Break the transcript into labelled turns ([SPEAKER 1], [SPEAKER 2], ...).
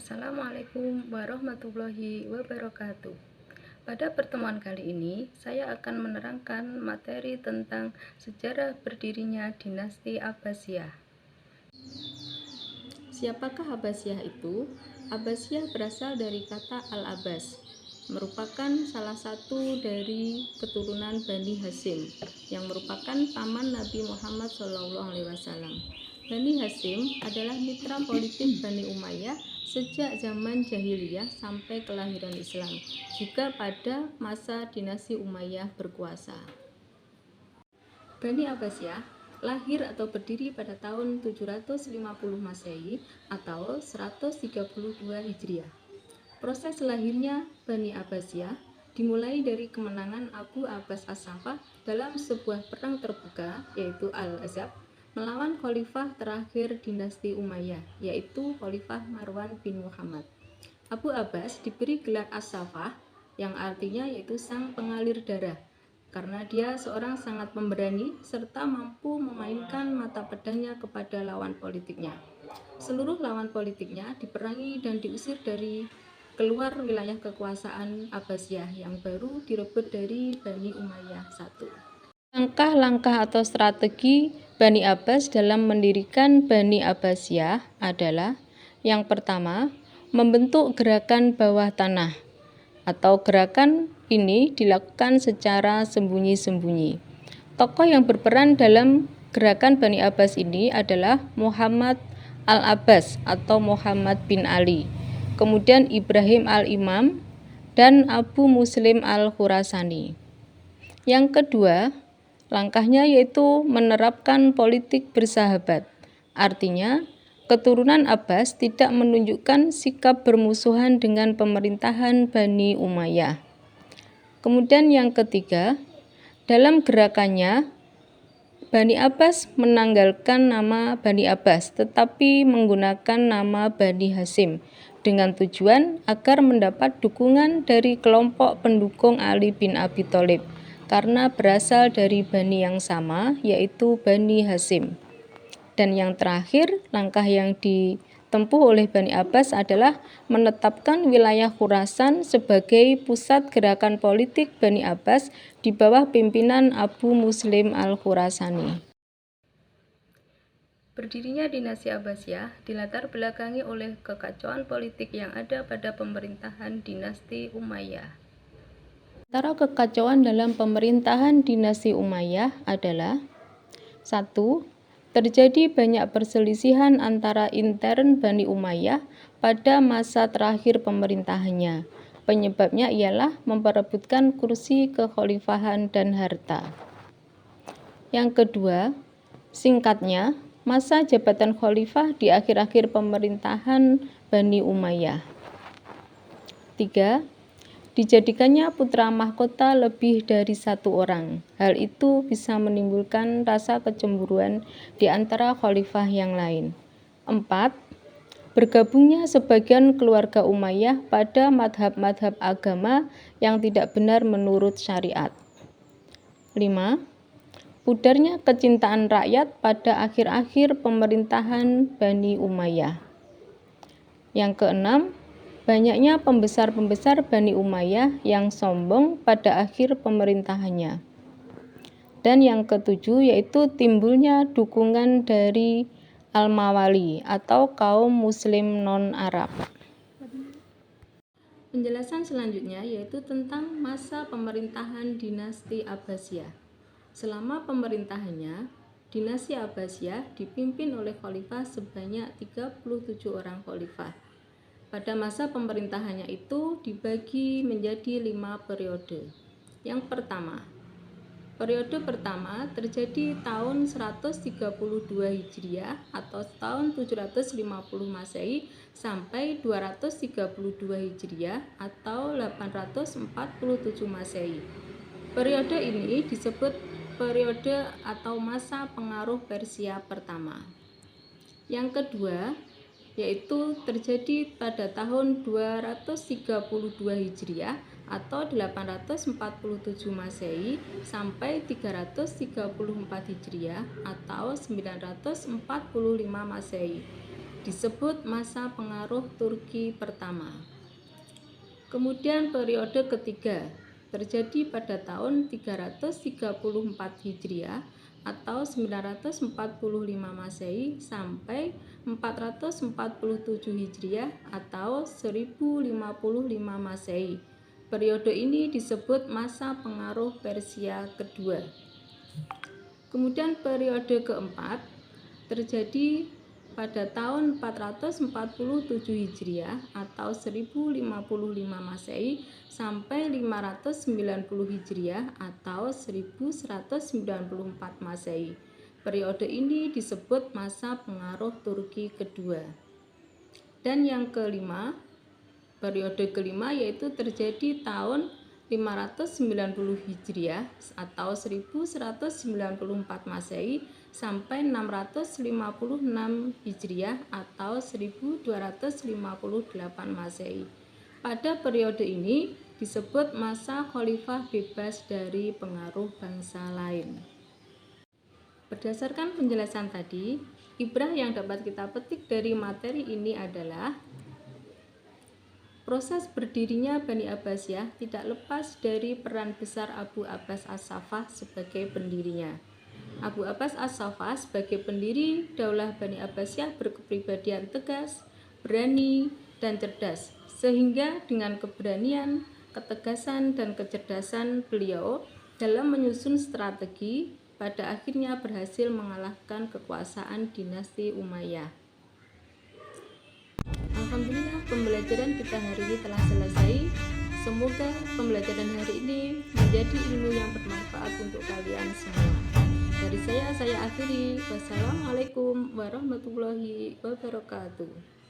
[SPEAKER 1] Assalamualaikum warahmatullahi wabarakatuh. Pada pertemuan kali ini, saya akan menerangkan materi tentang sejarah berdirinya dinasti Abbasiyah. Siapakah Abbasiyah itu? Abbasiyah berasal dari kata Al-Abbas, merupakan salah satu dari keturunan Bani Hasyim yang merupakan paman Nabi Muhammad SAW. Bani Hasyim adalah mitra politik Bani Umayyah sejak zaman jahiliyah sampai kelahiran Islam, juga pada masa dinasti Umayyah berkuasa. Bani Abbasiyah lahir atau berdiri pada tahun 750 Masehi atau 132 Hijriah. Proses lahirnya Bani Abbasiyah dimulai dari kemenangan Abu Abbas As-Saffah dalam sebuah perang terbuka, yaitu Al-Ahzab, melawan khalifah terakhir dinasti Umayyah, yaitu Khalifah Marwan bin Muhammad. Abu Abbas diberi gelar As-Saffah, yang artinya yaitu sang pengalir darah, karena dia seorang sangat pemberani serta mampu memainkan mata pedangnya kepada lawan politiknya. Seluruh lawan politiknya diperangi dan diusir dari keluar wilayah kekuasaan Abbasiyah yang baru direbut dari Bani Umayyah I. Langkah-langkah atau strategi Bani Abbas dalam mendirikan Bani Abbasiyah adalah: yang pertama, membentuk gerakan bawah tanah, atau gerakan ini dilakukan secara sembunyi-sembunyi. Tokoh yang berperan dalam gerakan Bani Abbas ini adalah Muhammad Al-Abbas atau Muhammad bin Ali, kemudian Ibrahim Al-Imam, dan Abu Muslim Al-Khurasani. Yang kedua, langkahnya yaitu menerapkan politik bersahabat. Artinya, keturunan Abbas tidak menunjukkan sikap bermusuhan dengan pemerintahan Bani Umayyah. Kemudian yang ketiga, dalam gerakannya, Bani Abbas menanggalkan nama Bani Abbas tetapi menggunakan nama Bani Hasyim dengan tujuan agar mendapat dukungan dari kelompok pendukung Ali bin Abi Thalib karena berasal dari Bani yang sama, yaitu Bani Hasyim. Dan yang terakhir, langkah yang ditempuh oleh Bani Abbas adalah menetapkan wilayah Khurasan sebagai pusat gerakan politik Bani Abbas di bawah pimpinan Abu Muslim Al-Khurasani. Berdirinya dinasti Abbasiyah dilatar belakangi oleh kekacauan politik yang ada pada pemerintahan dinasti Umayyah. Antara kekacauan dalam pemerintahan dinasti Umayyah adalah: 1. Terjadi banyak perselisihan antara intern Bani Umayyah pada masa terakhir pemerintahannya. Penyebabnya ialah memperebutkan kursi kekhalifahan dan harta. Yang kedua, singkatnya, masa jabatan khalifah di akhir-akhir pemerintahan Bani Umayyah. 3. Dijadikannya putra mahkota lebih dari satu orang. Hal itu bisa menimbulkan rasa kecemburuan di antara khalifah yang lain. 4. Bergabungnya sebagian keluarga Umayyah pada madhab-madhab agama yang tidak benar menurut syariat. 5. Pudarnya kecintaan rakyat pada akhir-akhir pemerintahan Bani Umayyah. Yang keenam, banyaknya pembesar-pembesar Bani Umayyah yang sombong pada akhir pemerintahannya. Dan yang ketujuh yaitu timbulnya dukungan dari Al-Mawali atau kaum muslim non-Arab. Penjelasan selanjutnya yaitu tentang masa pemerintahan dinasti Abbasiyah. Selama pemerintahannya, dinasti Abbasiyah dipimpin oleh khalifah sebanyak 37 orang khalifah. Pada masa pemerintahannya itu dibagi menjadi 5 periode. Yang pertama, periode pertama terjadi tahun 132 Hijriah atau tahun 750 Masehi sampai 232 Hijriah atau 847 Masehi. Periode ini disebut periode atau masa pengaruh Persia pertama. Yang kedua, yaitu terjadi pada tahun 232 Hijriah atau 847 Masehi sampai 334 Hijriah atau 945 Masehi. disebut masa pengaruh Turki pertama. Kemudian periode ketiga terjadi pada tahun 334 Hijriah atau 945 Masehi sampai 447 Hijriah atau 1055 Masehi. Periode ini disebut masa pengaruh Persia kedua. Kemudian periode keempat terjadi pada tahun 447 Hijriah atau 1055 Masehi sampai 590 Hijriah atau 1194 Masehi. Periode ini disebut masa pengaruh Turki kedua. Dan yang kelima, periode kelima yaitu terjadi tahun 590 Hijriah atau 1194 Masehi sampai 656 Hijriah atau 1258 Masehi. Pada periode ini disebut masa khalifah bebas dari pengaruh bangsa lain. Berdasarkan penjelasan tadi, ibrah yang dapat kita petik dari materi ini adalah proses berdirinya Bani Abbasiyah tidak lepas dari peran besar Abu Abbas As-Saffah sebagai pendirinya. Abu Abbas As-Saffah sebagai pendiri Daulah Bani Abbasiyah berkepribadian tegas, berani, dan cerdas, sehingga dengan keberanian, ketegasan, dan kecerdasan beliau dalam menyusun strategi, pada akhirnya berhasil mengalahkan kekuasaan dinasti Umayyah. Alhamdulillah, pembelajaran kita hari ini telah selesai. Semoga pembelajaran hari ini menjadi ilmu yang bermanfaat untuk kalian semua. Dari saya akhiri. Wassalamualaikum warahmatullahi wabarakatuh.